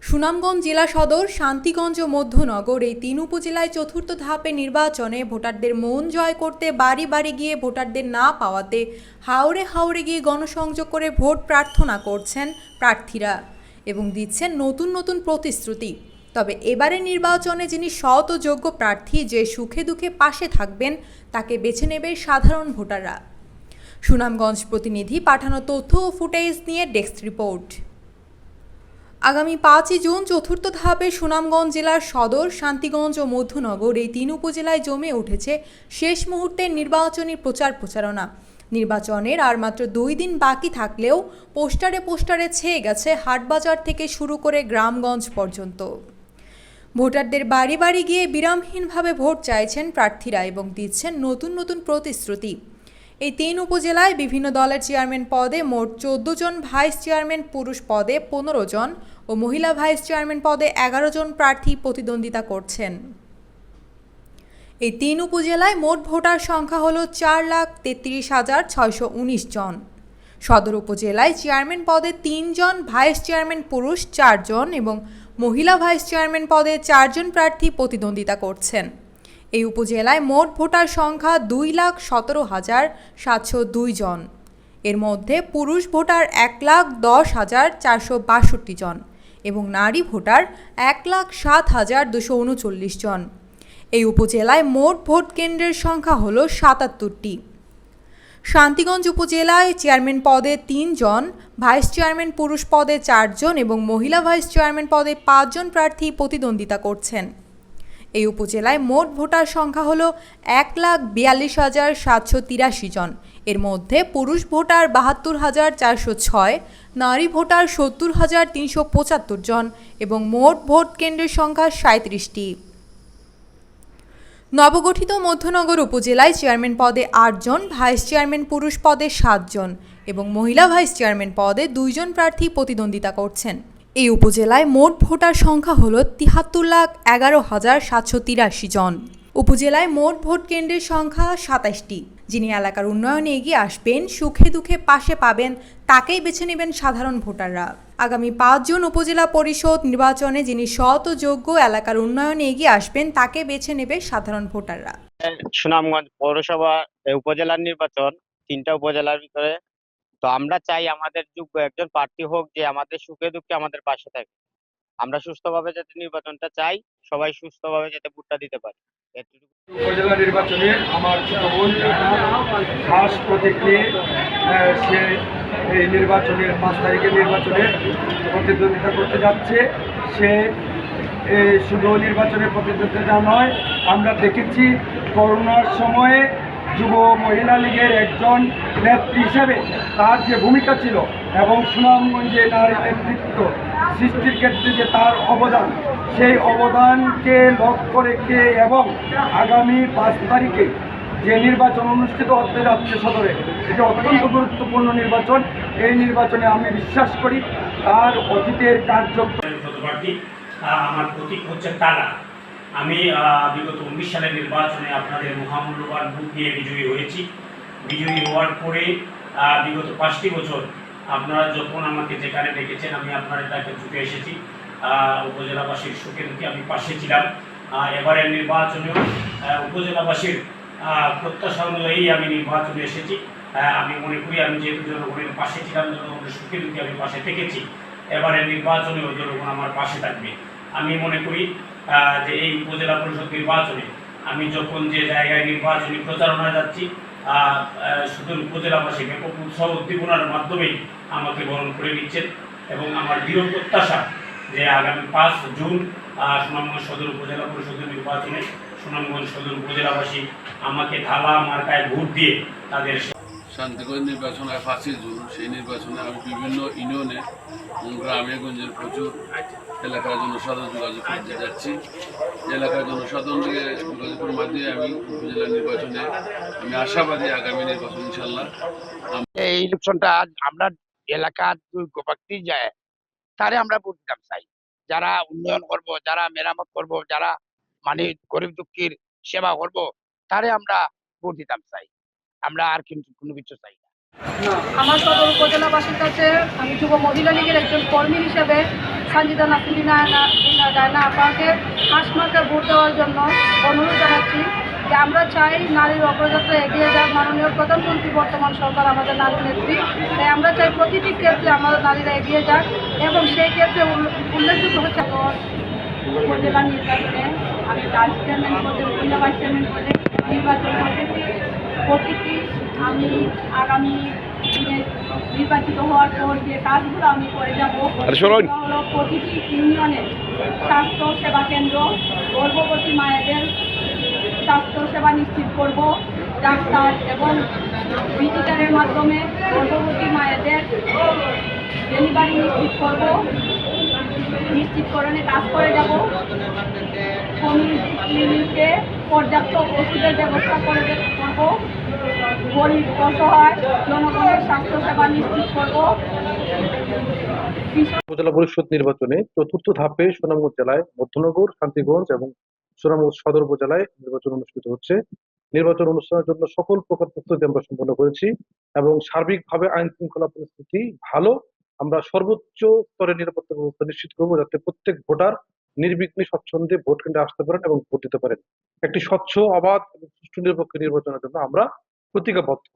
সুনামগঞ্জ জেলা সদর, শান্তিগঞ্জ ও মধ্যনগর এই তিন উপজেলায় চতুর্থ ধাপে নির্বাচনে ভোটারদের মন জয় করতে বাড়ি বাড়ি গিয়ে ভোটারদের না পাওয়াতে হাওরে হাওরে গিয়ে গণসংযোগ করে ভোট প্রার্থনা করছেন প্রার্থীরা এবং দিচ্ছেন নতুন নতুন প্রতিশ্রুতি। তবে এবারে নির্বাচনে যিনি সৎ ও যোগ্য প্রার্থী, যে সুখে দুঃখে পাশে থাকবেন, তাকে বেছে নেবে সাধারণ ভোটাররা। সুনামগঞ্জ প্রতিনিধি পাঠানো তথ্য ও ফুটেজ নিয়ে ডেস্ক রিপোর্ট। আগামী 5ই জুন চতুর্থ ধাপে সুনামগঞ্জ জেলার সদর, শান্তিগঞ্জ ও মধ্যনগর এই তিন উপজেলায় জমে উঠেছে শেষ মুহূর্তের নির্বাচনী প্রচারণা। নির্বাচনের আর মাত্র 2 দিন বাকি থাকলেও পোস্টারে পোস্টারে ছেয়ে গেছে হাটবাজার থেকে শুরু করে গ্রামগঞ্জ পর্যন্ত। ভোটারদের বাড়ি বাড়ি গিয়ে বিরামহীনভাবে ভোট চাইছেন প্রার্থীরা এবং দিচ্ছেন নতুন নতুন প্রতিশ্রুতি। এই তিন উপজেলায় বিভিন্ন দলের চেয়ারম্যান পদে মোট 14 জন, ভাইস চেয়ারম্যান পুরুষ পদে 15 জন ও মহিলা ভাইস চেয়ারম্যান পদে 11 জন প্রার্থী প্রতিদ্বন্দ্বিতা করছেন। এই তিন উপজেলায় মোট ভোটার সংখ্যা হল 4,33,619 জন। সদর উপজেলায় চেয়ারম্যান পদে 3 জন, ভাইস চেয়ারম্যান পুরুষ 4 জন এবং মহিলা ভাইস চেয়ারম্যান পদে 4 জন প্রার্থী প্রতিদ্বন্দ্বিতা করছেন। এই উপজেলায় মোট ভোটার সংখ্যা 2,17,702 জন। এর মধ্যে পুরুষ ভোটার 1,10,462 জন এবং নারী ভোটার 1,07,239 জন। এই উপজেলায় মোট ভোট কেন্দ্রের সংখ্যা হল 77টি। শান্তিগঞ্জ উপজেলায় চেয়ারম্যান পদে 3 জন, ভাইস চেয়ারম্যান পুরুষ পদে 4 জন এবং মহিলা ভাইস চেয়ারম্যান পদে 5 জন প্রার্থী প্রতিদ্বন্দ্বিতা করছেন। এই উপজেলায় মোট ভোটার সংখ্যা হল 1,42,783 জন। এর মধ্যে পুরুষ ভোটার 72,406, নারী ভোটার 70,375 জন এবং মোট ভোট কেন্দ্রের সংখ্যা 37টি। নবগঠিত মধ্যনগর উপজেলায় চেয়ারম্যান পদে 8 জন, ভাইস চেয়ারম্যান পুরুষ পদে 7 জন এবং মহিলা ভাইস চেয়ারম্যান পদে 2 জন প্রার্থী প্রতিদ্বন্দ্বিতা করছেন। এই উপজেলায় মোট ভোটার সংখ্যা হল 73,11,783 জন। উপজেলায় মোট ভোট কেন্দ্রের সংখ্যা 27টি। যিনি এলাকার উন্নয়নে এগিয়ে আসবেন, সুখে দুঃখে পাশে পাবেন, তাকেই বেছে নেবেন সাধারণ ভোটাররা। আগামী 5 জুন উপজেলা পরিষদ নির্বাচনে যিনি সৎ ও যোগ্য এলাকার উন্নয়নে এগিয়ে আসবেন, তাকে বেছে নেবে সাধারণ ভোটাররা। সুনামগঞ্জ পৌরসভা উপজেলার নির্বাচন 3টা উপজেলার ভিতরে। তো আমরা চাই আমাদের যোগ্য একজন প্রার্থী হোক, যে আমাদের সুখে দুঃখে আমাদের পাশে থাকে। আমরা সুস্থভাবে যাতে নির্বাচনটা চাই, সবাই সুস্থভাবে যাতে ভোটটা দিতে পারে। উপজেলা নির্বাচনে আমার ছোট বোন খাস প্রতীক নিয়ে সে এই নির্বাচনের 5 তারিখের নির্বাচনে প্রতিদ্বন্দ্বিতা করতে যাচ্ছে। সে শুধু নির্বাচনে প্রতিদ্বন্দ্বিতা নয়, আমরা দেখেছি করোনার সময়ে যুব মহিলা লীগের একজন নেত্রী হিসেবে তার যে ভূমিকা ছিল এবং সুনামগঞ্জে নারী নেতৃত্ব সৃষ্টির ক্ষেত্রে যে তার অবদান, সেই অবদানকে লক্ষ্য রেখে এবং আগামী 5 তারিখে যে নির্বাচন অনুষ্ঠিত হতে যাচ্ছে সদরে, এটা অত্যন্ত গুরুত্বপূর্ণ নির্বাচন। এই নির্বাচনে আমি বিশ্বাস করি তার অতীতের কার্যক্রম। আমার প্রতীক হচ্ছে তারা। আমি বিগত 19 সালের নির্বাচনে আপনাদের মহামূল্যবান ভোট নিয়ে বিজয়ী হয়েছি। বিজয়ী হওয়ার পরে বিগত 5টি বছর আপনারা যখন আমাকে যেখানে ডেকেছেন, আমি আপনাদের তাকে ছুটে এসেছি। উপজেলাবাসীর সুখে দুঃখে আমি পাশে ছিলাম। এবারের নির্বাচনেও উপজেলাবাসীর প্রত্যাশা অনুযায়ী আমি নির্বাচনে এসেছি। আমি মনে করি আমি যেহেতু জনগণের পাশে ছিলাম, জনগণের সুখে দুঃখে আমি পাশে থেকেছি, এবারের নির্বাচনেও জনগণ আমার পাশে থাকবে। আমি মনে করি যে এই উপজেলা পরিষদ নির্বাচনে আমি যখন যে জায়গায় নির্বাচনী প্রচারণায় যাচ্ছি, শুধু উপজেলাবাসী ব্যাপক উৎসাহ উদ্দীপনার মাধ্যমেই আমাকে বরণ করে নিচ্ছেন এবং আমার দৃঢ় প্রত্যাশা যে আগামী 5 জুন সুনামগঞ্জ সদর উপজেলা পরিষদের নির্বাচনে সুনামগঞ্জ সদর উপজেলাবাসী আমাকে ঢালা মার্কায় ভোট দিয়ে তাদের শান্তিগঞ্জ নির্বাচন হয় 5ই জুন। সেই নির্বাচনে আমি বিভিন্ন ইউনিয়নে গ্রামে গঞ্জের প্রচুর এলাকার জনসাধারণ যোগাযোগ করতে যাচ্ছি। এলাকার জনসাধারণ যোগাযোগের মাধ্যমে আমি উপজেলা নির্বাচনে আমি আশাবাদী আগামী নির্বাচন ইনশাল্লাহ। এই ইলেকশনটা আমরা এলাকার প্রার্থী যায় তারে আমরা ভোট দিতাম চাই। যারা উন্নয়ন করব, যারা মেরামত করব, যারা মানে গরিব দুঃখীর সেবা করব, তারে আমরা ভোট দিতাম চাই। আমরা আর কিন্তু কোনো কিছু চাই না। আমার সদর উপজেলাবাসীর কাছে আমি যুব মহিলা লীগের একজন কর্মী হিসেবে সানজিদা নাসরিনা রায়না আপাকে হাসমাকে ভোট দেওয়ার জন্য অনুরোধ জানাচ্ছি যে আমরা চাই নারীর অগ্রযাত্রা এগিয়ে যাক। মাননীয় প্রধানমন্ত্রী বর্তমান সরকার আমাদের নারী নেত্রী, তাই আমরা চাই প্রতিটি ক্ষেত্রে আমাদের নারীরা এগিয়ে যাক এবং সেই ক্ষেত্রে উল্লেখযোগ্য হচ্ছে উপজেলা নির্বাচনে আমি ভাইস চেয়ারম্যান পদে, উপজেলা ভাইস চেয়ারম্যান পদে নির্বাচন করতেছি। প্রতিটি আমি আগামী দিনে নির্বাচিত হওয়ার পর যে কাজগুলো আমি করে যাব হলো প্রতিটি ইউনিয়নে স্বাস্থ্য সেবা কেন্দ্র, গর্ভবতী মায়েদের স্বাস্থ্য সেবা নিশ্চিত করব। ডাক্তার এবং ভিজিটারের মাধ্যমে গর্ভবতী মায়েদের ডেলিভারি নিশ্চিতকরণে কাজ করে যাব। কমিউনিটি ক্লিনিকে পর্যাপ্ত ওষুধের ব্যবস্থা করে করব। গরিব অসহায় জনগণের স্বাস্থ্যসেবা নিশ্চিত করব। উপজেলা পরিষদ নির্বাচনে চতুর্থ ধাপে সুনামগঞ্জ জেলায় মধ্যনগর, শান্তিগঞ্জ এবং সুনামগঞ্জ সদর উপজেলায় নির্বাচন অনুষ্ঠিত হচ্ছে। নির্বাচন অনুষ্ঠানের জন্য সকল প্রকার প্রস্তুতি আমরা সম্পন্ন করেছি এবং সার্বিকভাবে আইন শৃঙ্খলা পরিস্থিতি ভালো। আমরা সর্বোচ্চ স্তরে নিরাপত্তা ব্যবস্থা নিশ্চিত করবো যাতে প্রত্যেক ভোটার নির্বিঘ্নে স্বচ্ছন্দে ভোট কেন্দ্রে আসতে পারেন এবং ভোট দিতে পারেন। একটি স্বচ্ছ, অবাধ এবং সুষ্ঠু নিরপেক্ষ নির্বাচনের জন্য আমরা প্রতিজ্ঞাবদ্ধ।